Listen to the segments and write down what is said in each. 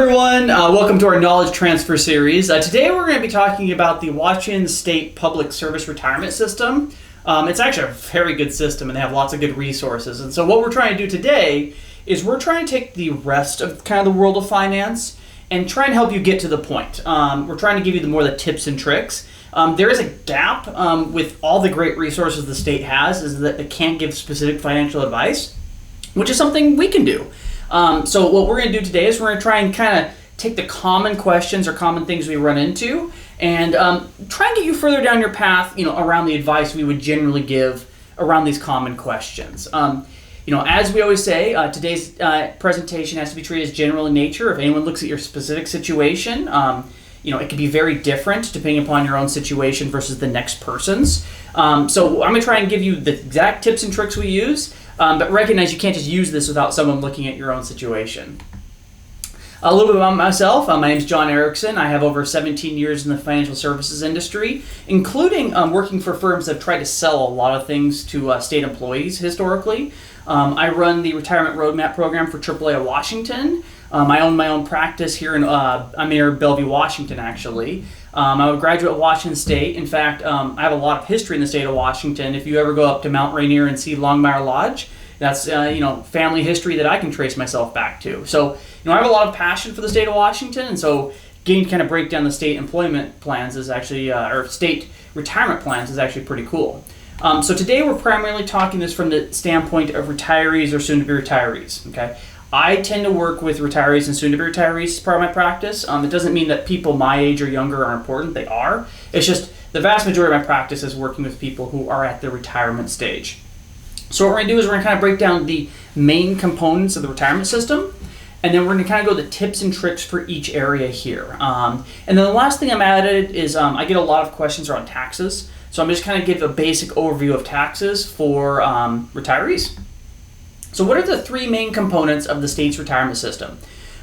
everyone, welcome to our knowledge transfer series. Today we're going to be talking about the Washington State Public Service Retirement System. It's actually a very good system and they have lots of good resources. And so what we're trying to do today is we're trying to take the rest of kind of the world of finance and try and help you get to the point. We're trying to give you the tips and tricks. There is a gap with all the great resources the state has, is that it can't give specific financial advice, which is something we can do. So what we're going to do today is we're going to try and kind of take the common questions or common things we run into and try and get you further down your path, around the advice we would generally give around these common questions. As we always say, today's presentation has to be treated as general in nature. If anyone looks at your specific situation, it can be very different depending upon your own situation versus the next person's. So I'm going to try and give you the exact tips and tricks we use. But recognize you can't just use this without someone looking at your own situation. A little bit about myself. My name is John Erickson. I have over 17 years in the financial services industry, including working for firms that have tried to sell a lot of things to state employees historically. I run the Retirement Roadmap program for AAA of Washington. I own my own practice here I'm near Bellevue, Washington, actually. I'm a graduate of Washington State. In fact, I have a lot of history in the state of Washington. If you ever go up to Mount Rainier and see Longmire Lodge, that's family history that I can trace myself back to. So, I have a lot of passion for the state of Washington, and so getting to kind of break down the state employment plans is actually, or state retirement plans is actually pretty cool. So today we're primarily talking this from the standpoint of retirees or soon-to-be retirees. Okay. I tend to work with retirees and soon-to-be retirees as part of my practice. It doesn't mean that people my age or younger are important. They are. It's just the vast majority of my practice is working with people who are at the retirement stage. So what we're going to do is we're going to kind of break down the main components of the retirement system, and then we're going to kind of go the tips and tricks for each area here. And then the last thing I'm added is I get a lot of questions around taxes. So I'm just kind of give a basic overview of taxes for retirees. So what are the three main components of the state's retirement system?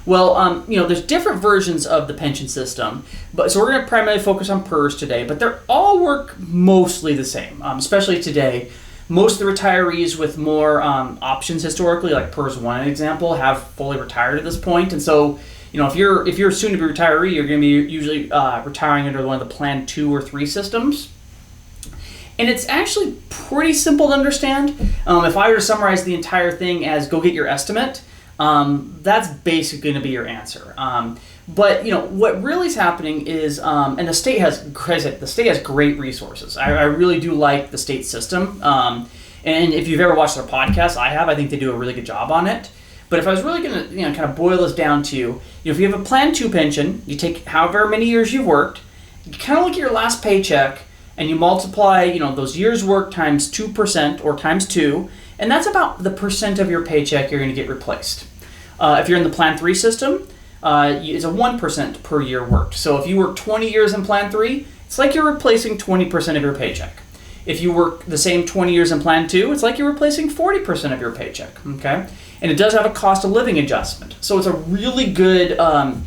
Well, there's different versions of the pension system, so we're going to primarily focus on PERS today, but they all work mostly the same, especially today. Most of the retirees with more options historically, like PERS 1, an example, have fully retired at this point. And so, if you're soon to be retiree, you're going to be usually retiring under one of the Plan 2 or 3 systems. And it's actually pretty simple to understand. If I were to summarize the entire thing as go get your estimate, that's basically going to be your answer. But what really is happening is, and the state has great resources. I really do like the state system. And if you've ever watched their podcast, I think they do a really good job on it. But if I was really going to kind of boil this down to, if you have a Plan 2 pension, you take however many years you've worked, you kind of look at your last paycheck, and you multiply, those years worked times 2% or times 2, and that's about the percent of your paycheck you're going to get replaced. If you're in the Plan 3 system, it's a 1% per year worked. So if you work 20 years in Plan 3, it's like you're replacing 20% of your paycheck. If you work the same 20 years in Plan 2, it's like you're replacing 40% of your paycheck. Okay, and it does have a cost of living adjustment. So it's a really good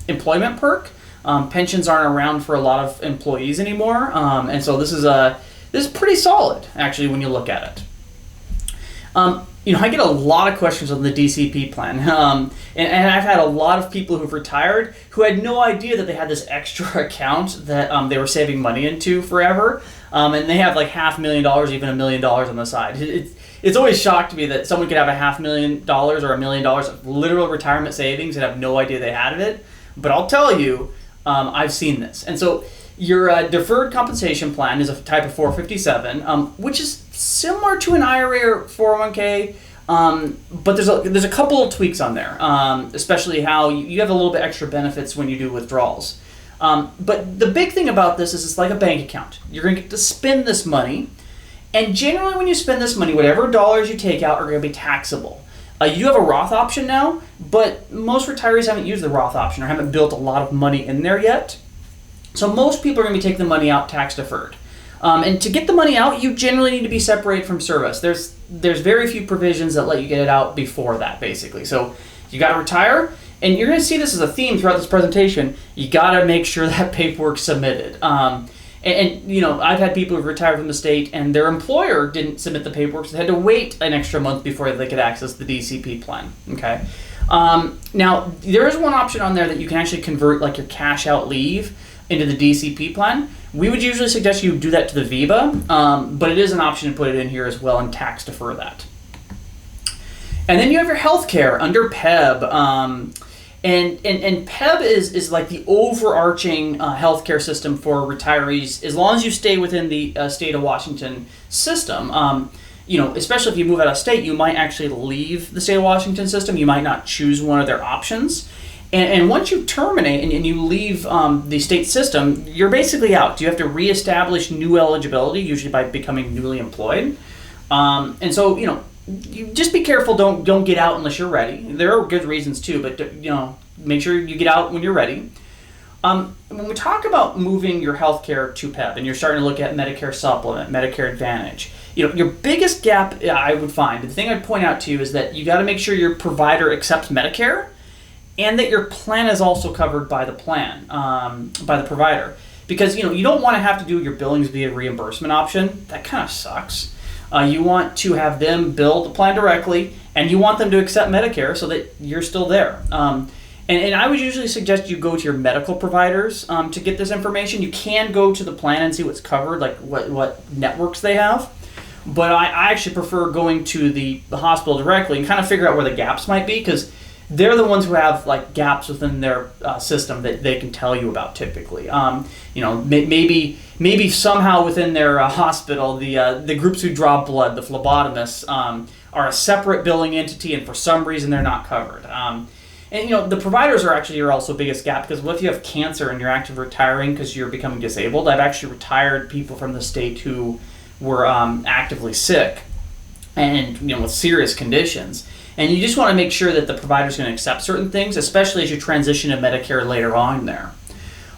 employment perk. Pensions aren't around for a lot of employees anymore, and so this is pretty solid actually when you look at it. I get a lot of questions on the DCP plan, and I've had a lot of people who've retired who had no idea that they had this extra account that they were saving money into forever, and they have like $500,000, even $1 million on the side. It's always shocked me that someone could have $500,000 or $1 million of literal retirement savings and have no idea they had it. But I'll tell you, I've seen this. And so your deferred compensation plan is a type of 457, which is similar to an IRA or 401k, but there's a couple of tweaks on there, especially how you have a little bit extra benefits when you do withdrawals. But the big thing about this is it's like a bank account. You're going to get to spend this money, and generally when you spend this money, whatever dollars you take out are going to be taxable. You do have a Roth option now, but most retirees haven't used the Roth option or haven't built a lot of money in there yet. So most people are going to be taking the money out tax deferred. And to get the money out, you generally need to be separated from service. There's very few provisions that let you get it out before that, basically. So you got to retire, and you're going to see this as a theme throughout this presentation. You got to make sure that paperwork's submitted. And I've had people who've retired from the state and their employer didn't submit the paperwork, so they had to wait an extra month before they could access the DCP plan. Okay, Now, there is one option on there that you can actually convert like your cash out leave into the DCP plan. We would usually suggest you do that to the VEBA, but it is an option to put it in here as well and tax defer that. And then you have your healthcare under PEB. And PEB is like the overarching healthcare system for retirees as long as you stay within the state of Washington system. Especially if you move out of state, you might actually leave the state of Washington system. You might not choose one of their options. And once you terminate and you leave the state system, you're basically out. You have to reestablish new eligibility, usually by becoming newly employed. You just be careful. Don't get out unless you're ready. There are good reasons too, but make sure you get out when you're ready. When we talk about moving your healthcare to PEB and you're starting to look at Medicare Supplement, Medicare Advantage, your biggest gap I would find, the thing I'd point out to you is that you got to make sure your provider accepts Medicare and that your plan is also covered by the plan, by the provider. Because you don't want to have to do your billings via reimbursement option. That kind of sucks. You want to have them bill the plan directly, and you want them to accept Medicare so that you're still there. And I would usually suggest you go to your medical providers to get this information. You can go to the plan and see what's covered, like what networks they have. But I actually prefer going to the hospital directly and kind of figure out where the gaps might be, because they're the ones who have like gaps within their system that they can tell you about typically. Maybe somehow within their hospital, the groups who draw blood, the phlebotomists, are a separate billing entity, and for some reason they're not covered. The providers are actually your also biggest gap, because what if you have cancer and you're active retiring because you're becoming disabled? I've actually retired people from the state who were actively sick and with serious conditions. And you just want to make sure that the provider's going to accept certain things, especially as you transition to Medicare later on there.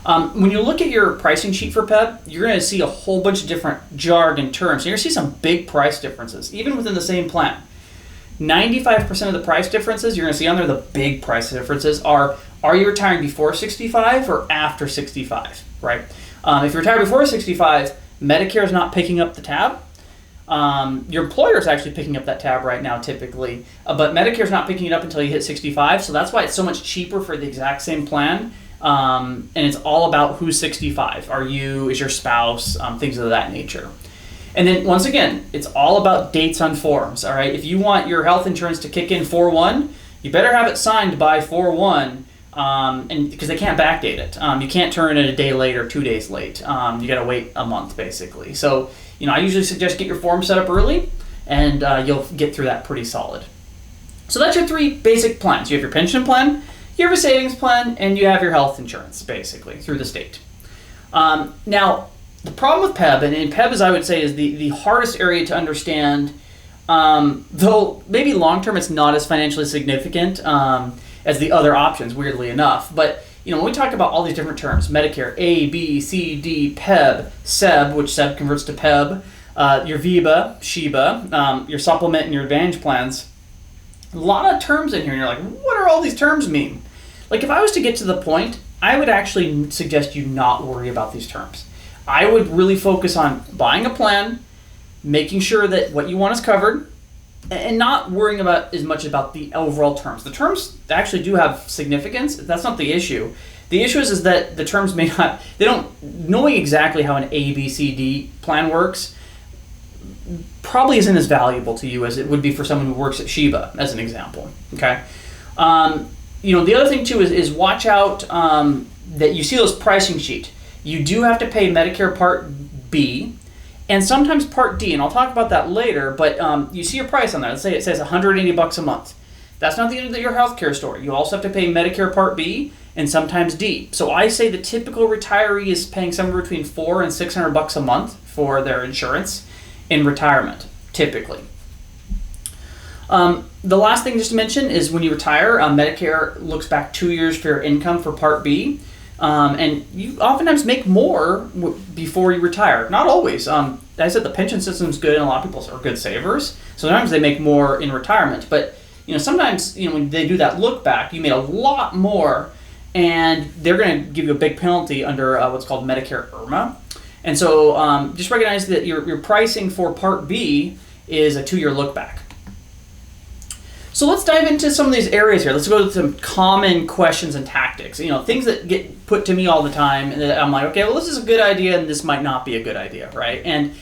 When you look at your pricing sheet for PEB, you're going to see a whole bunch of different jargon terms. You're going to see some big price differences, even within the same plan. 95% of the price differences you're going to see on there, the big price differences are you retiring before 65 or after 65, right? If you retire before 65, Medicare is not picking up the tab. Your employer is actually picking up that tab right now typically, but Medicare is not picking it up until you hit 65, so that's why it's so much cheaper for the exact same plan, and it's all about who's 65. Is your spouse, things of that nature. And then once again, it's all about dates on forms, all right? If you want your health insurance to kick in 4/1, you better have it signed by 4/1, and because they can't backdate it. You can't turn it a day late or 2 days late. You got to wait a month basically. So I usually suggest get your form set up early, and you'll get through that pretty solid. So that's your three basic plans. You have your pension plan, you have a savings plan, and you have your health insurance basically through the state. Now, the problem with PEB, and PEB, as I would say, is the hardest area to understand, though maybe long-term it's not as financially significant as the other options, weirdly enough. But when we talk about all these different terms, Medicare, A, B, C, D, PEB, SEB, which SEB converts to PEB, your VEBA, SHEBA, your supplement and your advantage plans, a lot of terms in here, and you're like, what do all these terms mean? Like, if I was to get to the point, I would actually suggest you not worry about these terms. I would really focus on buying a plan, making sure that what you want is covered, and not worrying about as much about the overall terms. The terms actually do have significance. That's not the issue. The issue is that the terms knowing exactly how an A, B, C, D plan works probably isn't as valuable to you as it would be for someone who works at SHEBA, as an example. Okay. The other thing too is watch out that you see those pricing sheet. You do have to pay Medicare Part B and sometimes Part D, and I'll talk about that later, but you see your price on there. Let's say it says $180 a month. That's not the end of your healthcare story. You also have to pay Medicare Part B and sometimes D. So I say the typical retiree is paying somewhere between $400 and $600 a month for their insurance in retirement, typically. The last thing just to mention is when you retire, Medicare looks back 2 years for your income for Part B. And you oftentimes make more before you retire. Not always. As I said, the pension system's good, and a lot of people are good savers. So sometimes they make more in retirement. But sometimes when they do that look back, you made a lot more, and they're going to give you a big penalty under what's called Medicare IRMA. And so just recognize that your pricing for Part B is a 2-year look back. So let's dive into some of these areas here. Let's go to some common questions and tactics. Things that get put to me all the time, and that I'm like, okay, well, this is a good idea, and this might not be a good idea, right? And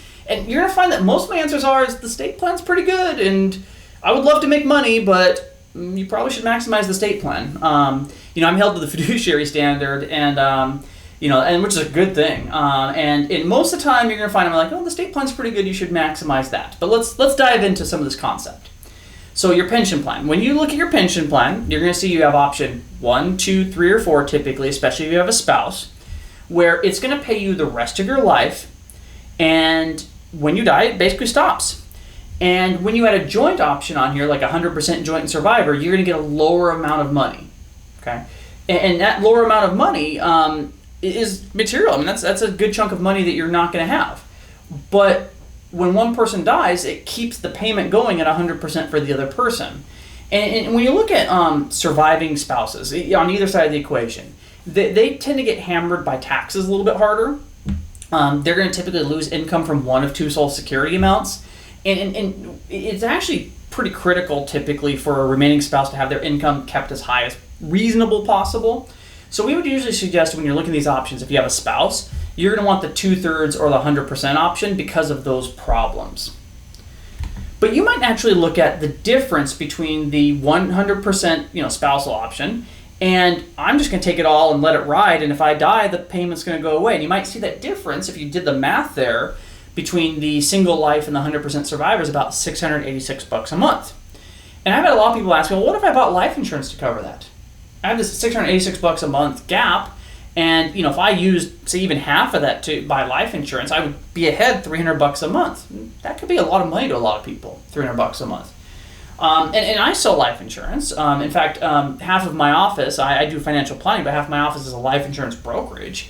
you're gonna find that most of my answers are, the state plan's pretty good, and I would love to make money, but you probably should maximize the state plan. I'm held to the fiduciary standard, and and which is a good thing. And most of the time, you're gonna find I'm like, oh, the state plan's pretty good. You should maximize that. But let's dive into some of this concept. So your pension plan. When you look at your pension plan, you're going to see you have option 1, 2, 3, or 4 typically, especially if you have a spouse, where it's going to pay you the rest of your life, and when you die, it basically stops. And when you had a joint option on here, like 100% joint and survivor, you're going to get a lower amount of money. Okay, and that lower amount of money is material. I mean, that's a good chunk of money that you're not going to have. But when one person dies, it keeps the payment going at 100% for the other person. And when you look at surviving spouses on either side of the equation, they tend to get hammered by taxes a little bit harder. They're going to typically lose income from one of two Social Security amounts. And it's actually pretty critical typically for a remaining spouse to have their income kept as high as reasonable possible. So we would usually suggest when you're looking at these options, if you have a spouse, you're going to want the 2/3 or the 100% option because of those problems. But you might actually look at the difference between the 100% spousal option, and I'm just going to take it all and let it ride, and if I die, the payment's going to go away. And you might see that difference if you did the math there between the single life and the 100% survivors, about $686 a month. And I've had a lot of people ask me, well, what if I bought life insurance to cover that? I have this $686 a month gap, and if I used, say, even half of that to buy life insurance, I would be ahead $300 a month. That could be a lot of money to a lot of people, $300 a month. And I sell life insurance. In fact, half of my office, I do financial planning, but half of my office is a life insurance brokerage.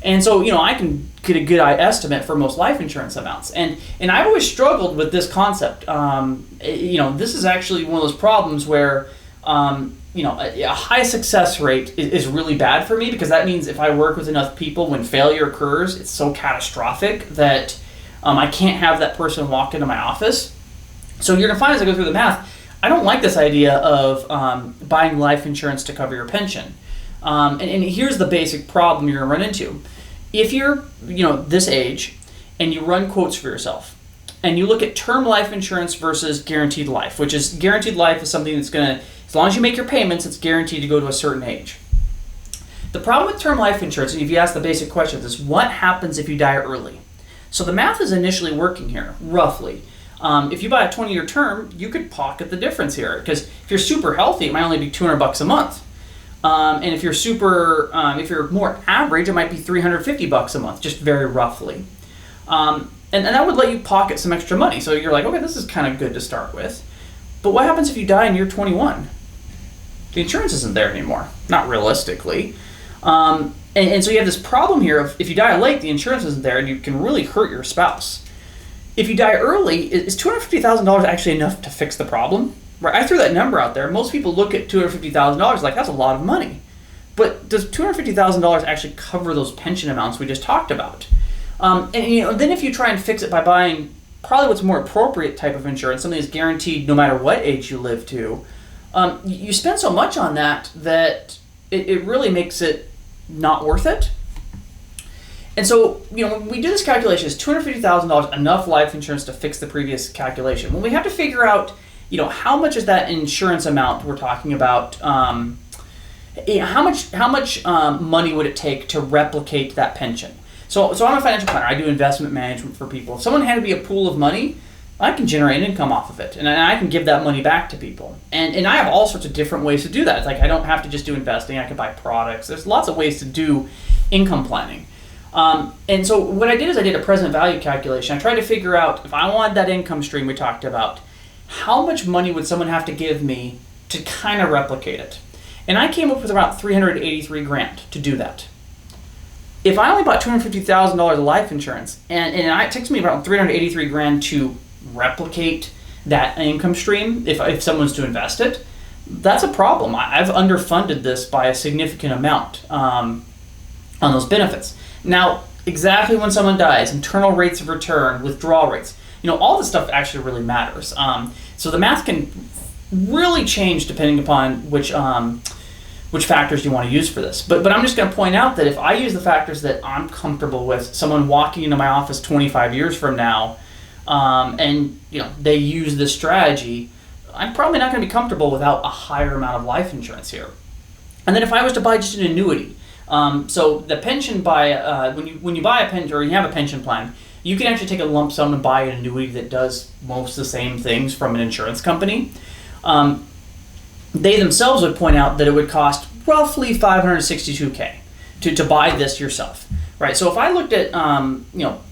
And so, I can get a good estimate for most life insurance amounts. And I've always struggled with this concept. This is actually one of those problems where a high success rate is really bad for me, because that means if I work with enough people, when failure occurs, it's so catastrophic that I can't have that person walk into my office. So you're going to find as I go through the math, I don't like this idea of buying life insurance to cover your pension. And here's the basic problem you're going to run into. If you're this age and you run quotes for yourself, and you look at term life insurance versus guaranteed life, which is guaranteed life is something that's going to, as long as you make your payments, it's guaranteed to go to a certain age. The problem with term life insurance, if you ask the basic questions, is what happens if you die early? So the math is initially working here, roughly. If you buy a 20-year term, you could pocket the difference here, because if you're super healthy, it might only be $200 a month. And if you're if you're more average, it might be $350 a month, just very roughly. And that would let you pocket some extra money. So you're like, okay, this is kind of good to start with. But what happens if you die and you're 21? The insurance isn't there anymore, not realistically. And so you have this problem here of if you die late, the insurance isn't there, and you can really hurt your spouse. If you die early, is $250,000 actually enough to fix the problem? Right, I threw that number out there. Most people look at $250,000 like that's a lot of money. But does $250,000 actually cover those pension amounts we just talked about? Then if you try and fix it by buying probably what's more appropriate type of insurance, something that's guaranteed no matter what age you live to, you spend so much on that it really makes it not worth it. And so, when we do this calculation, is $250,000 enough life insurance to fix the previous calculation? Well, we have to figure out, how much is that insurance amount we're talking about? How much money would it take to replicate that pension? So I'm a financial planner. I do investment management for people. If someone had to be a pool of money, I can generate income off of it, and I can give that money back to people. And I have all sorts of different ways to do that. It's like I don't have to just do investing. I can buy products. There's lots of ways to do income planning. And so what I did is I did a present value calculation. I tried to figure out if I wanted that income stream we talked about, how much money would someone have to give me to kind of replicate it? And I came up with about $383,000 to do that. If I only bought $250,000 of life insurance, and it takes me about $383,000 to replicate that income stream, if someone's to invest it, that's a problem. I've underfunded this by a significant amount on those benefits. Now, exactly when someone dies, internal rates of return, withdrawal rates, all this stuff actually really matters. So the math can really change depending upon which factors you want to use for this. But I'm just going to point out that if I use the factors that I'm comfortable with, someone walking into my office 25 years from now, and they use this strategy, I'm probably not going to be comfortable without a higher amount of life insurance here. And then if I was to buy just an annuity, so the pension when you buy a pension or you have a pension plan, you can actually take a lump sum and buy an annuity that does most of the same things from an insurance company. They themselves would point out that it would cost roughly $562K to buy this yourself, right? So if I looked at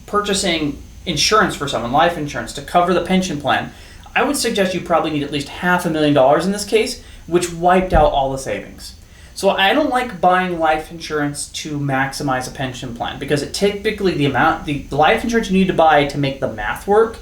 purchasing insurance for someone, life insurance to cover the pension plan, I would suggest you probably need at least $500,000 in this case, which wiped out all the savings. So I don't like buying life insurance to maximize a pension plan because it typically the life insurance you need to buy to make the math work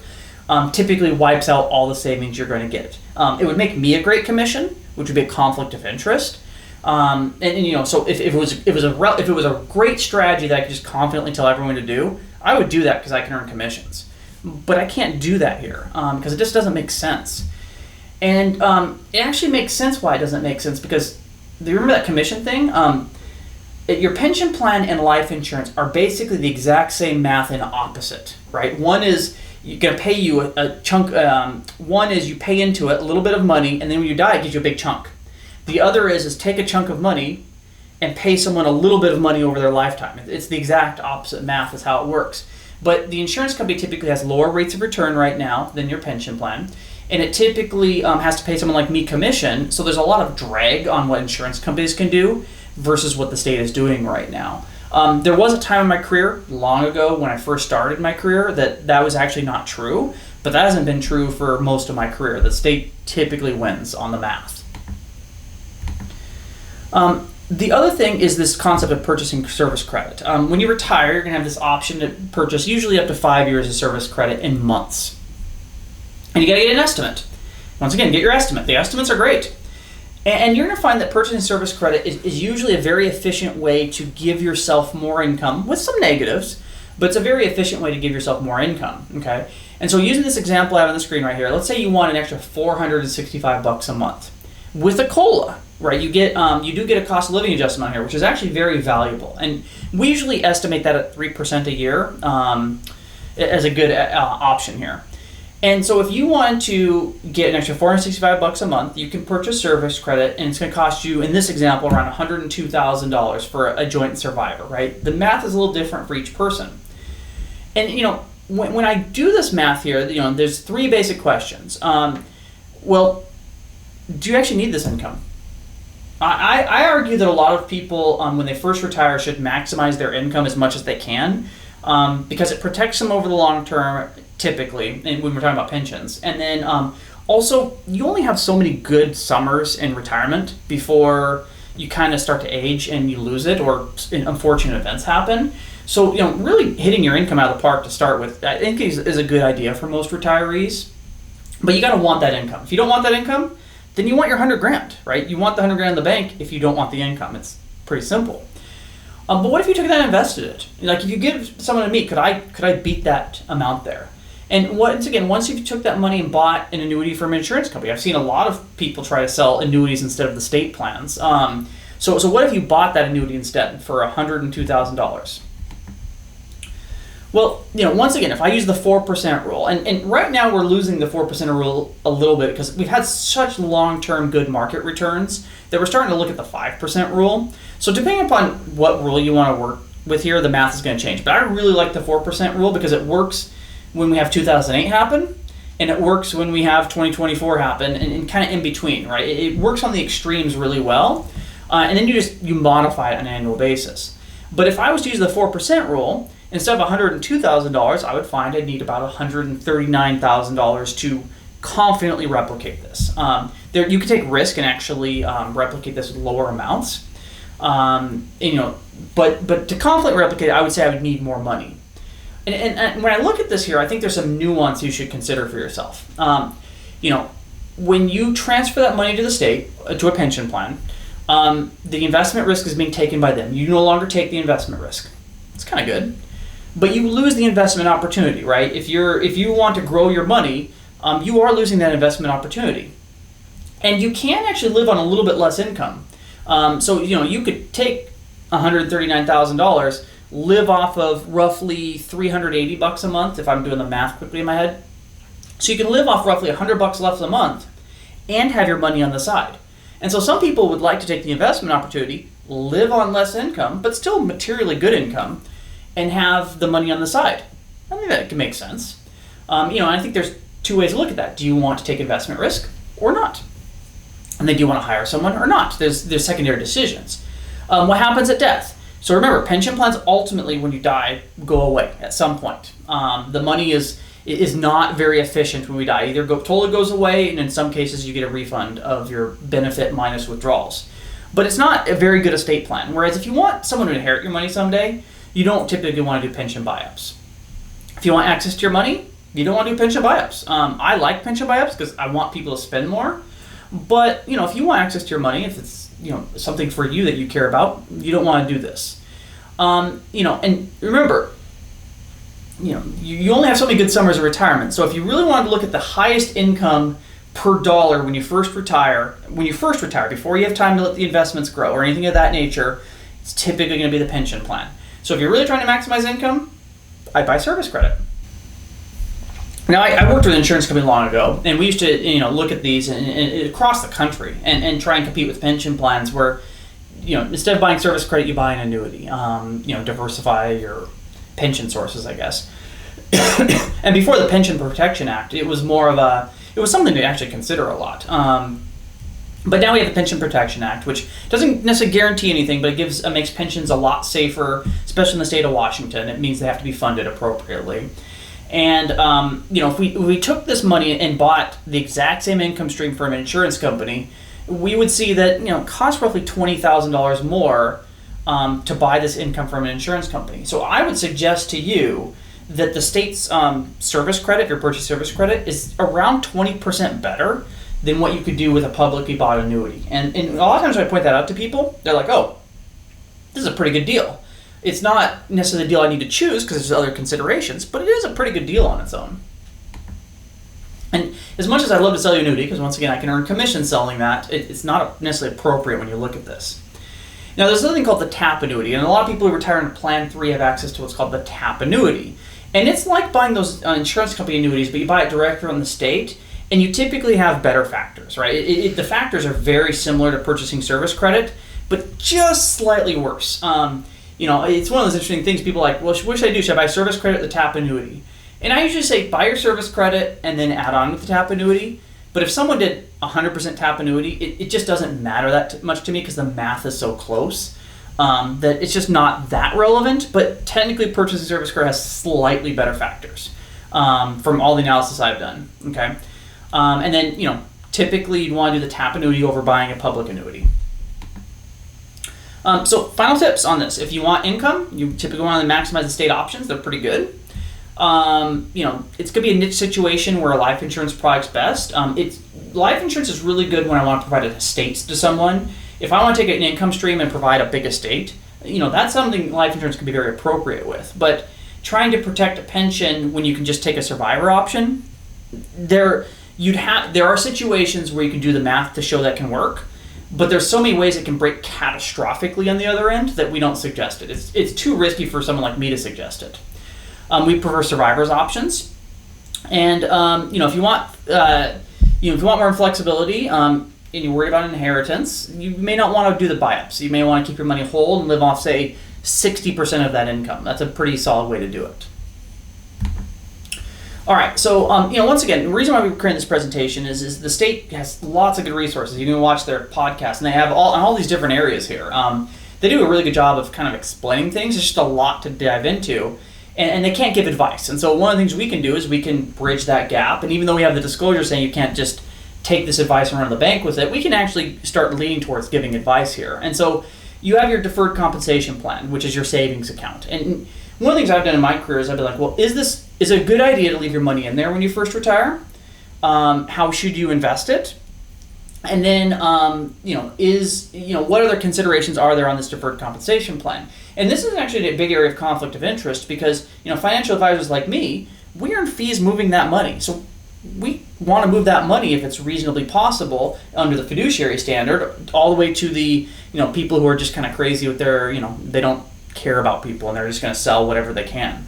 typically wipes out all the savings you're going to get. It would make me a great commission, which would be a conflict of interest. So if it was a great strategy that I could just confidently tell everyone to do, I would do that because I can earn commissions. But I can't do that here because it just doesn't make sense. And it actually makes sense why it doesn't make sense because do you remember that commission thing? Your pension plan and life insurance are basically the exact same math and opposite, right? One is going to pay you a chunk. One is you pay into it a little bit of money, and then when you die, it gives you a big chunk. The other is take a chunk of money and pay someone a little bit of money over their lifetime. It's the exact opposite math is how it works. But the insurance company typically has lower rates of return right now than your pension plan. And it typically has to pay someone like me commission. So there's a lot of drag on what insurance companies can do versus what the state is doing right now. There was a time in my career, long ago when I first started my career, that was actually not true. But that hasn't been true for most of my career. The state typically wins on the math. The other thing is this concept of purchasing service credit. When you retire, you're going to have this option to purchase usually up to 5 years of service credit in months. And you got to get an estimate. Once again, get your estimate. The estimates are great. And you're going to find that purchasing service credit is usually a very efficient way to give yourself more income with some negatives, but it's a very efficient way to give yourself more income, okay? And so using this example I have on the screen right here, let's say you want an extra $465 a month. With a COLA, right, you do get a cost of living adjustment on here, which is actually very valuable. And we usually estimate that at 3% a year as a good option here. And so if you want to get an extra $465 a month, you can purchase service credit, and it's going to cost you, in this example, around $102,000 for a joint survivor, right? The math is a little different for each person. And, when I do this math here, there's three basic questions. Well, do you actually need this income? I argue that a lot of people, when they first retire, should maximize their income as much as they can because it protects them over the long term, typically, and when we're talking about pensions. And then also, you only have so many good summers in retirement before you kind of start to age and you lose it or unfortunate events happen. So, really hitting your income out of the park to start with, I think is a good idea for most retirees. But you got to want that income. If you don't want that income, then you want your $100,000, right? You want the $100,000 in the bank if you don't want the income. It's pretty simple. But what if you took that and invested it? Like if you give someone to me, could I beat that amount there? And once again, once you took that money and bought an annuity from an insurance company, I've seen a lot of people try to sell annuities instead of the state plans. So what if you bought that annuity instead for $102,000? Well, once again, if I use the 4% rule, and right now we're losing the 4% rule a little bit because we've had such long-term good market returns that we're starting to look at the 5% rule. So depending upon what rule you want to work with here, the math is going to change. But I really like the 4% rule because it works when we have 2008 happen, and it works when we have 2024 happen, and kind of in between, right? It works on the extremes really well, and then you modify it on an annual basis. But if I was to use the 4% rule, instead of $102,000, I would find I'd need about $139,000 to confidently replicate this. You can take risk and actually replicate this with lower amounts. But to confidently replicate it, I would say I would need more money. And when I look at this here, I think there's some nuance you should consider for yourself. When you transfer that money to the state, to a pension plan, the investment risk is being taken by them. You no longer take the investment risk. It's kind of good. But you lose the investment opportunity, right? If you want to grow your money, you are losing that investment opportunity. And you can actually live on a little bit less income. So you could take $139,000, live off of roughly $380 a month, if I'm doing the math quickly in my head. So you can live off roughly $100 less a month and have your money on the side. And so some people would like to take the investment opportunity, live on less income, but still materially good income, and have the money on the side. I think that can make sense. And I think there's two ways to look at that. Do you want to take investment risk or not? And then do you want to hire someone or not? There's secondary decisions. What happens at death? So remember, pension plans ultimately, when you die, go away at some point. The money is not very efficient when we die. Either totally goes away, and in some cases you get a refund of your benefit minus withdrawals. But it's not a very good estate plan. Whereas if you want someone to inherit your money someday, you don't typically want to do pension buy-ups. If you want access to your money, you don't want to do pension buy-ups. I like pension buy-ups because I want people to spend more. But if you want access to your money, if it's something for you that you care about, you don't want to do this. And remember, you only have so many good summers of retirement. So if you really wanted to look at the highest income per dollar when you first retire, before you have time to let the investments grow or anything of that nature, it's typically going to be the pension plan. So if you're really trying to maximize income, I'd buy service credit. Now, I worked with an insurance company long ago, and we used to look at these and across the country and try and compete with pension plans where, instead of buying service credit, you buy an annuity. Diversify your pension sources, I guess. And before the Pension Protection Act, it was something to actually consider a lot. But now we have the Pension Protection Act, which doesn't necessarily guarantee anything, but it makes pensions a lot safer, especially in the state of Washington. It means they have to be funded appropriately. And if we took this money and bought the exact same income stream from an insurance company, we would see that it costs roughly $20,000 more to buy this income from an insurance company. So I would suggest to you that the state's service credit, your purchase service credit, is around 20% better than what you could do with a publicly bought annuity. And a lot of times when I point that out to people, they're like, oh, this is a pretty good deal. It's not necessarily the deal I need to choose because there's other considerations, but it is a pretty good deal on its own. And as much as I love to sell you annuity, because once again I can earn commission selling that, it's not necessarily appropriate when you look at this. Now there's another thing called the TAP annuity, and a lot of people who retire in Plan 3 have access to what's called the TAP annuity. And it's like buying those insurance company annuities, but you buy it directly from the state, and you typically have better factors, right? The factors are very similar to purchasing service credit, but just slightly worse. It's one of those interesting things. People are like, well, what should I do? Should I buy service credit or the TAP annuity? And I usually say buy your service credit and then add on with the TAP annuity. But if someone did 100% TAP annuity, it just doesn't matter that much to me because the math is so close that it's just not that relevant. But technically, purchasing service credit has slightly better factors from all the analysis I've done. Okay, and then typically you'd want to do the TAP annuity over buying a public annuity. So final tips on this. If you want income, you typically want to maximize the state options. They're pretty good. It's going to be a niche situation where a life insurance product's best. Life insurance is really good when I want to provide an estate to someone. If I want to take an income stream and provide a big estate, that's something life insurance can be very appropriate with. But trying to protect a pension when you can just take a survivor option, there are situations where you can do the math to show that can work. But there's so many ways it can break catastrophically on the other end that we don't suggest it. It's too risky for someone like me to suggest it. We prefer survivors options, and if you want more flexibility and you're worried about inheritance, you may not want to do the buy-ups. You may want to keep your money whole and live off, say, 60% of that income. That's a pretty solid way to do it. All right, so once again, the reason why we're creating this presentation is the state has lots of good resources. You can watch their podcast, and they have all these different areas here. They do a really good job of kind of explaining things. It's just a lot to dive into, and they can't give advice. And so one of the things we can do is we can bridge that gap. And even though we have the disclosure saying you can't just take this advice and run to the bank with it, we can actually start leaning towards giving advice here. And so you have your deferred compensation plan, which is your savings account. And one of the things I've done in my career is I've been like, well, is it a good idea to leave your money in there when you first retire? How should you invest it? And then, what other considerations are there on this deferred compensation plan? And this is actually a big area of conflict of interest because, financial advisors like me, we earn fees moving that money. So we want to move that money, if it's reasonably possible under the fiduciary standard, all the way to the people who are just kind of crazy with their they don't care about people and they're just going to sell whatever they can.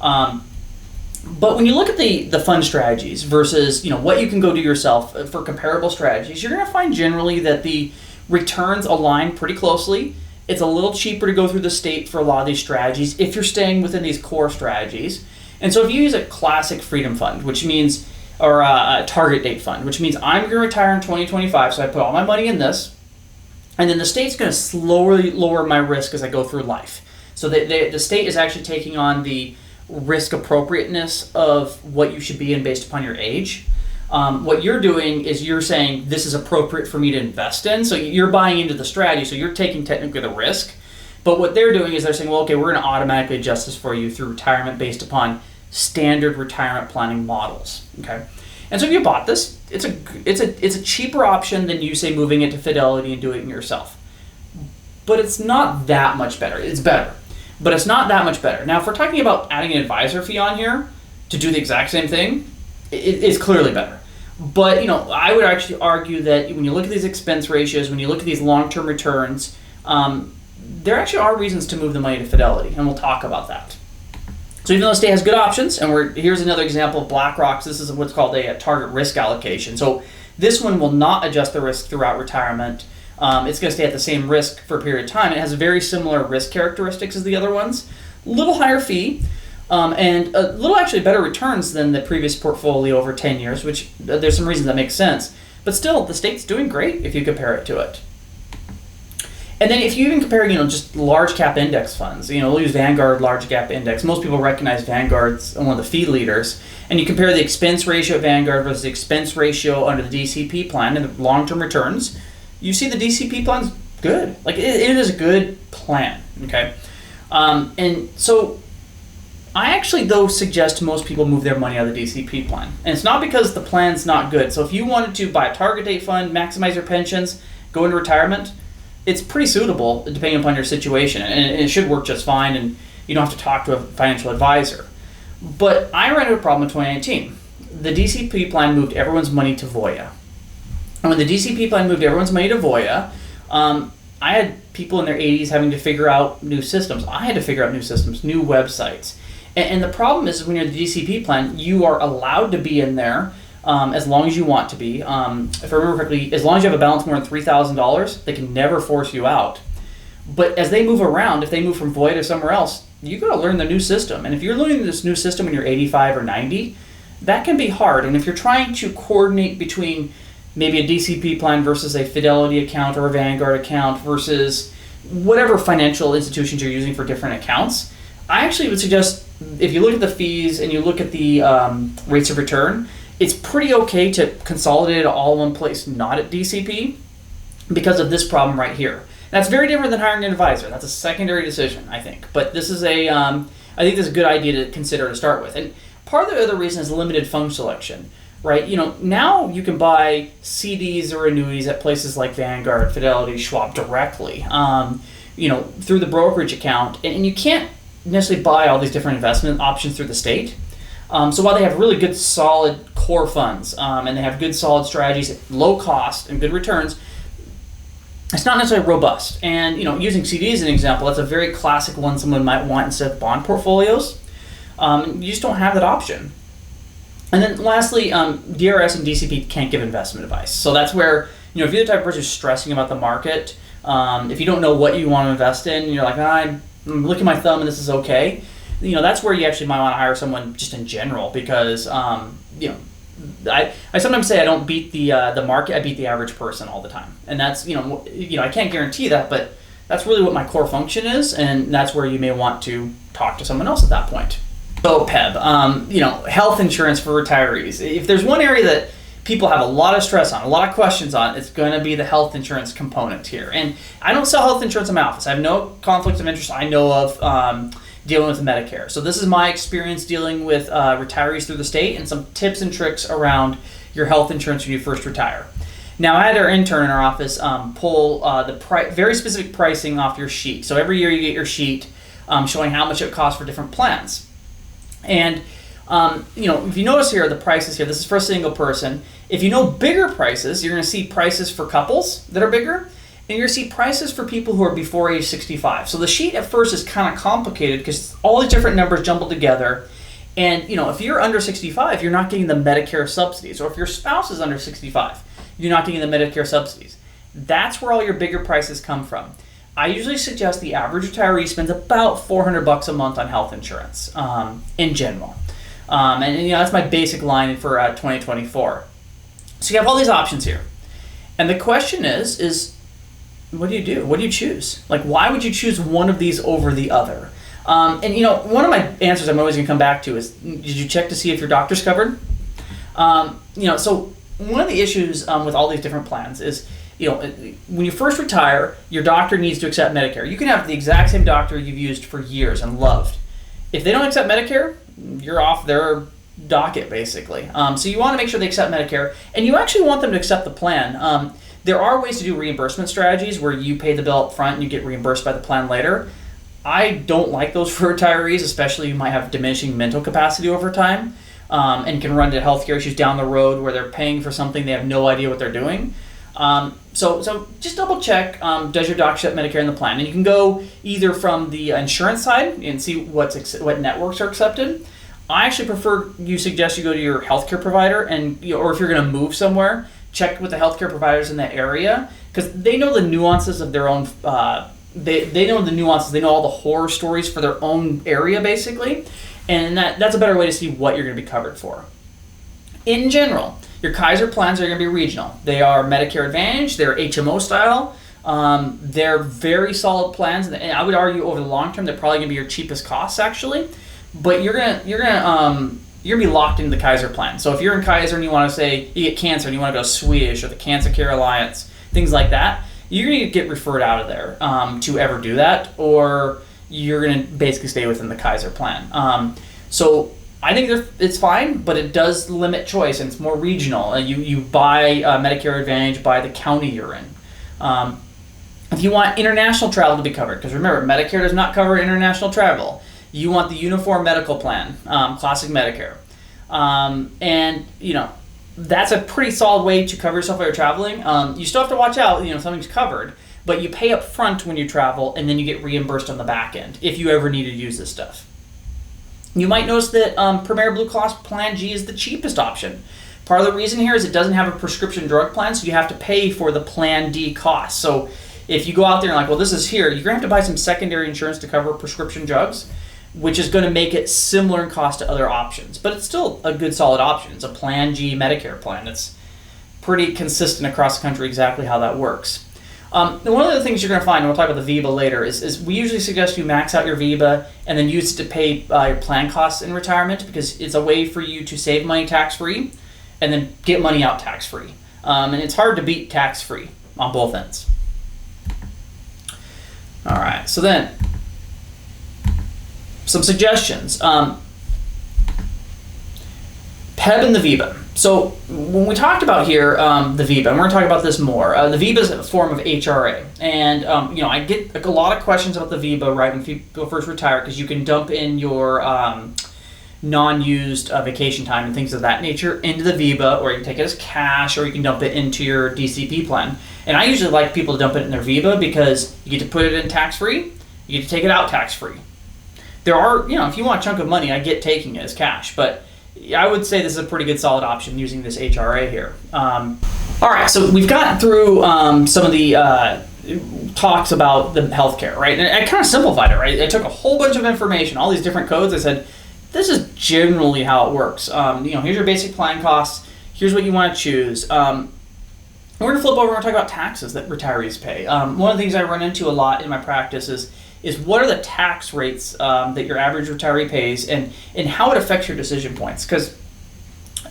But when you look at the fund strategies versus what you can go do yourself for comparable strategies, you're going to find generally that the returns align pretty closely. It's a little cheaper to go through the state for a lot of these strategies if you're staying within these core strategies. And so if you use a classic freedom fund, which means, or a target date fund, which means I'm going to retire in 2025, so I put all my money in this, and then the state's going to slowly lower my risk as I go through life. So the state is actually taking on the risk appropriateness of what you should be in based upon your age. What you're doing is you're saying this is appropriate for me to invest in. So you're buying into the strategy, so you're taking technically the risk. But what they're doing is they're saying, well, okay, we're going to automatically adjust this for you through retirement based upon standard retirement planning models. Okay, and so if you bought this, it's a cheaper option than you say moving it to Fidelity and doing it yourself. But it's not that much better. It's better, but it's not that much better. Now, if we're talking about adding an advisor fee on here to do the exact same thing, it's clearly better. But I would actually argue that when you look at these expense ratios, when you look at these long-term returns, there actually are reasons to move the money to Fidelity, and we'll talk about that. So even though the state has good options, and here's another example of BlackRock's, this is what's called a target risk allocation. So this one will not adjust the risk throughout retirement. It's going to stay at the same risk for a period of time. It has very similar risk characteristics as the other ones. A little higher fee, and a little actually better returns than the previous portfolio over 10 years, which there's some reasons that makes sense. But still, the state's doing great if you compare it to it. And then if you even compare, just large cap index funds, we'll use Vanguard large cap index. Most people recognize Vanguard's one of the fee leaders. And you compare the expense ratio at Vanguard versus the expense ratio under the DCP plan and the long-term returns, you see the DCP plan's good. Like it is a good plan, okay? And so I actually, though, suggest most people move their money out of the DCP plan. And it's not because the plan's not good. So if you wanted to buy a target date fund, maximize your pensions, go into retirement, it's pretty suitable depending upon your situation, and it should work just fine, and you don't have to talk to a financial advisor. But I ran into a problem in 2019. The DCP plan moved everyone's money to Voya. And when the DCP plan moved everyone's money to Voya, I had people in their 80s having to figure out new systems. I had to figure out new systems, new websites. And the problem is when you're in the DCP plan, you are allowed to be in there as long as you want to be. If I remember correctly, as long as you have a balance more than $3,000, they can never force you out. But as they move around, if they move from Voya to somewhere else, you got to learn the new system. And if you're learning this new system when you're 85 or 90, that can be hard. And if you're trying to coordinate between maybe a DCP plan versus a Fidelity account or a Vanguard account versus whatever financial institutions you're using for different accounts, I actually would suggest if you look at the fees and you look at the rates of return, it's pretty okay to consolidate it all in one place, not at DCP, because of this problem right here. That's very different than hiring an advisor. That's a secondary decision, I think. But this is I think this is a good idea to consider to start with. And part of the other reason is limited fund selection, right? Now you can buy CDs or annuities at places like Vanguard, Fidelity, Schwab directly, through the brokerage account. And you can't necessarily buy all these different investment options through the state. So while they have really good, solid core funds, and they have good, solid strategies at low cost and good returns, it's not necessarily robust. And using CDs as an example, that's a very classic one someone might want instead of bond portfolios. You just don't have that option. And then lastly, DRS and DCP can't give investment advice. So that's where, if you're the type of person who's stressing about the market, if you don't know what you want to invest in, and you're like, I'm looking at my thumb and this is okay, that's where you actually might want to hire someone just in general, because I sometimes say I don't beat the market, I beat the average person all the time. And that's I can't guarantee that, but that's really what my core function is, and that's where you may want to talk to someone else at that point. So PEB, health insurance for retirees. If there's one area that people have a lot of stress on, a lot of questions on, it's going to be the health insurance component here. And I don't sell health insurance in my office. I have no conflicts of interest I know of dealing with Medicare. So this is my experience dealing with retirees through the state and some tips and tricks around your health insurance when you first retire. Now, I had our intern in our office pull the very specific pricing off your sheet. So every year you get your sheet showing how much it costs for different plans. And If you notice here, the prices here, this is for a single person. If you know bigger prices, you're going to see prices for couples that are bigger, and you're going to see prices for people who are before age 65. So the sheet at first is kind of complicated because all these different numbers jumbled together. And, if you're under 65, you're not getting the Medicare subsidies. Or if your spouse is under 65, you're not getting the Medicare subsidies. That's where all your bigger prices come from. I usually suggest the average retiree spends about $400 a month on health insurance in general. And that's my basic line for 2024. So you have all these options here. And the question is what do you do? What do you choose? Like, why would you choose one of these over the other? One of my answers I'm always going to come back to is, did you check to see if your doctor's covered? So one of the issues with all these different plans is, when you first retire, your doctor needs to accept Medicare. You can have the exact same doctor you've used for years and loved. If they don't accept Medicare, you're off their docket, basically. So you want to make sure they accept Medicare, and you actually want them to accept the plan. There are ways to do reimbursement strategies where you pay the bill up front and you get reimbursed by the plan later. I don't like those for retirees, especially you might have diminishing mental capacity over time and can run into healthcare issues down the road where they're paying for something they have no idea what they're doing. So just double check, does your doc accept Medicare in the plan? And you can go either from the insurance side and see what networks are accepted. I actually suggest you go to your healthcare provider or if you're going to move somewhere, check with the healthcare providers in that area because they know the nuances of their own. They know the nuances. They know all the horror stories for their own area, basically, and that's a better way to see what you're going to be covered for. In general, your Kaiser plans are going to be regional. They are Medicare Advantage. They're HMO style. They're very solid plans, and I would argue over the long term they're probably going to be your cheapest costs actually. But you're gonna be locked into the Kaiser plan. So if you're in Kaiser and you want to say you get cancer and you want to go to Swedish or the Cancer Care Alliance, things like that, you're going to get referred out of there to ever do that, or you're going to basically stay within the Kaiser plan. So I think it's fine, but it does limit choice, and it's more regional. You buy Medicare Advantage by the county you're in. If you want international travel to be covered, because remember, Medicare does not cover international travel, you want the Uniform Medical Plan, Classic Medicare. That's a pretty solid way to cover yourself while you're traveling. You still have to watch out, something's covered, but you pay up front when you travel, and then you get reimbursed on the back end if you ever need to use this stuff. You might notice that Premier Blue Cross Plan G is the cheapest option. Part of the reason here is it doesn't have a prescription drug plan, so you have to pay for the Plan D costs. So if you go out there and this is here, you're going to have to buy some secondary insurance to cover prescription drugs, which is going to make it similar in cost to other options. But it's still a good, solid option. It's a Plan G Medicare plan. It's pretty consistent across the country exactly how that works. One of the things you're going to find, and we'll talk about the VIBA later, is we usually suggest you max out your VIBA and then use it to pay your plan costs in retirement because it's a way for you to save money tax-free and then get money out tax-free. And it's hard to beat tax-free on both ends. All right, so then some suggestions. PEB and the VIBA. So when we talked about here the VIBA, and we're going to talk about this more, the VIBA is a form of HRA. And I get a lot of questions about the VIBA right when people first retire because you can dump in your non-used vacation time and things of that nature into the VIBA, or you can take it as cash, or you can dump it into your DCP plan. And I usually like people to dump it in their VIBA because you get to put it in tax-free, you get to take it out tax-free. There are, if you want a chunk of money, I get taking it as cash, but I would say this is a pretty good solid option using this HRA here. All right, so we've gotten through some of the talks about the healthcare, right? And I kind of simplified it, right? I took a whole bunch of information, all these different codes. I said, this is generally how it works. Here's your basic plan costs. Here's what you want to choose. We're going to flip over and talk about taxes that retirees pay. One of the things I run into a lot in my practice is what are the tax rates that your average retiree pays and how it affects your decision points. Because,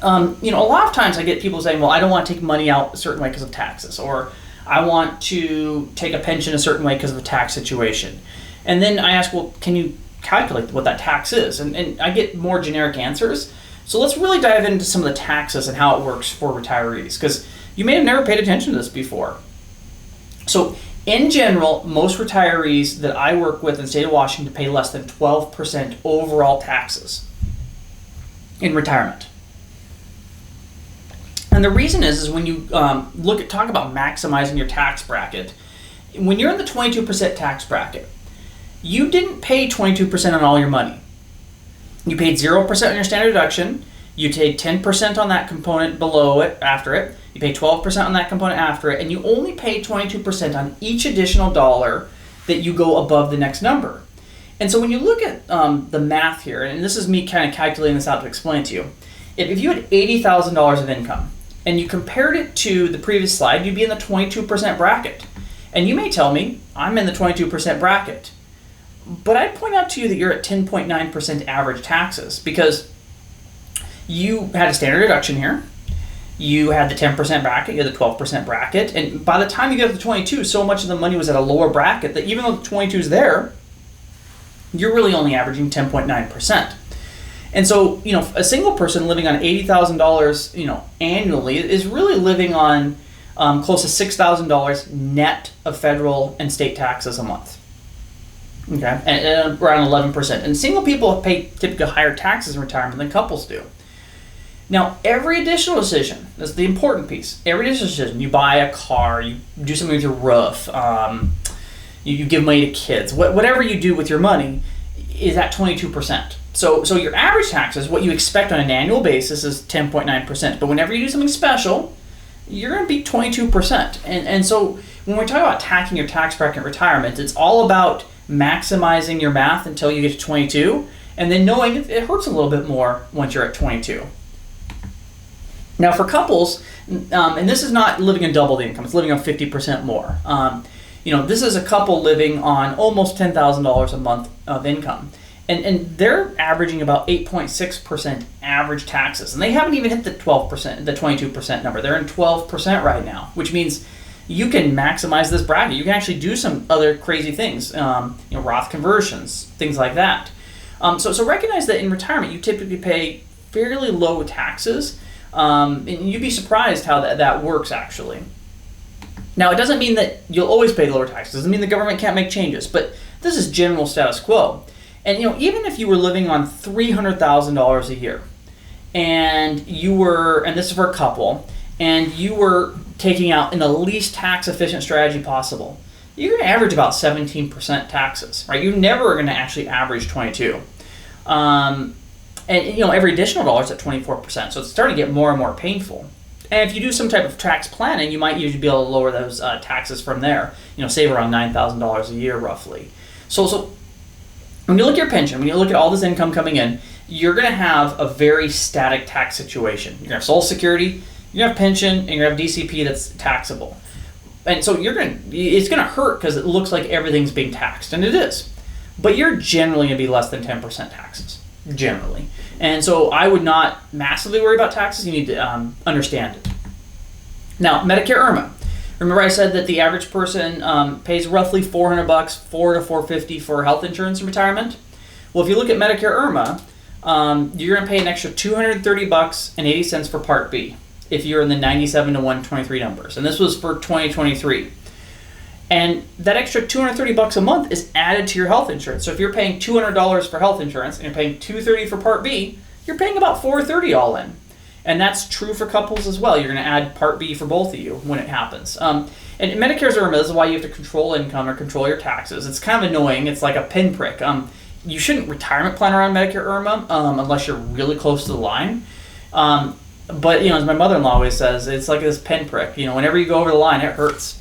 a lot of times I get people saying, well, I don't want to take money out a certain way because of taxes, or I want to take a pension a certain way because of a tax situation. And then I ask, well, can you calculate what that tax is? And I get more generic answers. So let's really dive into some of the taxes and how it works for retirees, because you may have never paid attention to this before. So in general, most retirees that I work with in the state of Washington pay less than 12% overall taxes. in retirement. And the reason is when you talk about maximizing your tax bracket, when you're in the 22% tax bracket, you didn't pay 22% on all your money. You paid 0% on your standard deduction. You paid 10% on that component below it, after it. You pay 12% on that component after it, and you only pay 22% on each additional dollar that you go above the next number. And so when you look at the math here, and this is me kind of calculating this out to explain to you, if you had $80,000 of income and you compared it to the previous slide, you'd be in the 22% bracket. And you may tell me, I'm in the 22% bracket. But I'd point out to you that you're at 10.9% average taxes because you had a standard deduction here. You had the 10% bracket, you had the 12% bracket, and by the time you get up to 22, so much of the money was at a lower bracket that even though the 22 is there, you're really only averaging 10.9%. And so, a single person living on $80,000, annually is really living on close to $6,000 net of federal and state taxes a month. Okay, and around 11%. And single people pay typically higher taxes in retirement than couples do. Now, every additional decision, this is the important piece, every additional decision, you buy a car, you do something with your roof, you give money to kids, whatever you do with your money is at 22%. So your average taxes, what you expect on an annual basis is 10.9%. But whenever you do something special, you're going to be 22%. And so when we're talking about attacking your tax bracket in retirement, it's all about maximizing your math until you get to 22, and then knowing it hurts a little bit more once you're at 22. Now for couples, and this is not living on double the income, it's living on 50% more. This is a couple living on almost $10,000 a month of income. And they're averaging about 8.6% average taxes. And they haven't even hit the 12%, the 22% number. They're in 12% right now, which means you can maximize this bracket. You can actually do some other crazy things, Roth conversions, things like that. So recognize that in retirement, you typically pay fairly low taxes. And you'd be surprised how that works, actually. Now, it doesn't mean that you'll always pay lower taxes. It doesn't mean the government can't make changes. But this is general status quo. And even if you were living on $300,000 a year, and this is for a couple, and you were taking out in the least tax efficient strategy possible, you're going to average about 17% taxes, right? You're never going to actually average 22. And every additional dollar is at 24%, so it's starting to get more and more painful. And if you do some type of tax planning, you might usually be able to lower those taxes from there. Save around $9,000 a year roughly. So when you look at your pension, when you look at all this income coming in, you're going to have a very static tax situation. You're going to have Social Security, you're going to have pension, and you're going to have DCP that's taxable. And so it's going to hurt because it looks like everything's being taxed, and it is. But you're generally going to be less than 10% taxes, generally. And so I would not massively worry about taxes. You need to understand it. Now, Medicare IRMA. Remember I said that the average person pays roughly $400, $400 to $450 for health insurance in retirement? Well, if you look at Medicare IRMA, you're going to pay an extra $230.80 for Part B if you're in the 97 to 123 numbers. And this was for 2023. And that extra $230 a month is added to your health insurance. So if you're paying $200 for health insurance and you're paying $230 for Part B, you're paying about $430 all in. And that's true for couples as well. You're going to add Part B for both of you when it happens. And Medicare's IRMA, this is why you have to control income or control your taxes. It's kind of annoying. It's like a pinprick. You shouldn't retirement plan around Medicare IRMA unless you're really close to the line. But as my mother-in-law always says, it's like this pinprick. Whenever you go over the line, it hurts.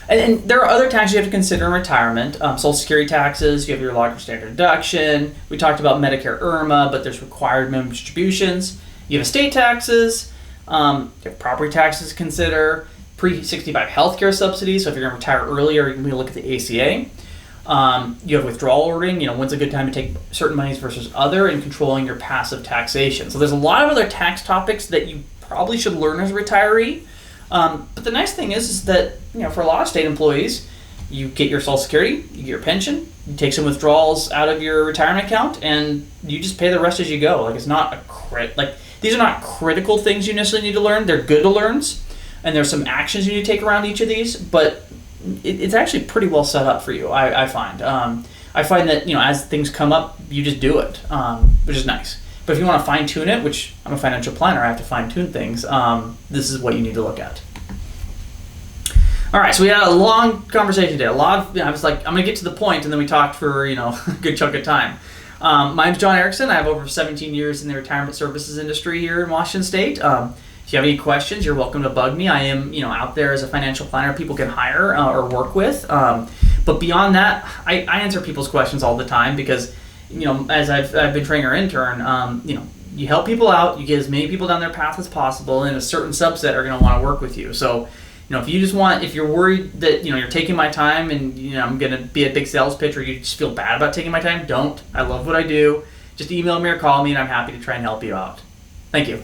And there are other taxes you have to consider in retirement. Social Security taxes, you have your larger standard deduction. We talked about Medicare IRMA, but there's required minimum distributions. You have estate taxes. You have property taxes to consider. Pre-65 healthcare subsidies, so if you're going to retire earlier, you can look at the ACA. You have withdrawal ordering, when's a good time to take certain monies versus other, and controlling your passive taxation. So there's a lot of other tax topics that you probably should learn as a retiree. But the nice thing is that, for a lot of state employees, you get your Social Security, you get your pension, you take some withdrawals out of your retirement account, and you just pay the rest as you go. It's not these are not critical things you necessarily need to learn. They're good to learn, and there's some actions you need to take around each of these, but it's actually pretty well set up for you, I find. I find that, as things come up, you just do it, which is nice. But if you want to fine tune it, which I'm a financial planner, I have to fine tune things, this is what you need to look at. All right, so we had a long conversation today. I was like, I'm going to get to the point, and then we talked for, a good chunk of time. My name's John Erickson. I have over 17 years in the retirement services industry here in Washington State. If you have any questions, you're welcome to bug me. I am, out there as a financial planner people can hire or work with. But beyond that, I answer people's questions all the time because, as I've been training our intern, you help people out, you get as many people down their path as possible, and a certain subset are going to want to work with you. So, if you're worried that, you're taking my time and, I'm going to be a big sales pitch or you just feel bad about taking my time, don't. I love what I do. Just email me or call me and I'm happy to try and help you out. Thank you.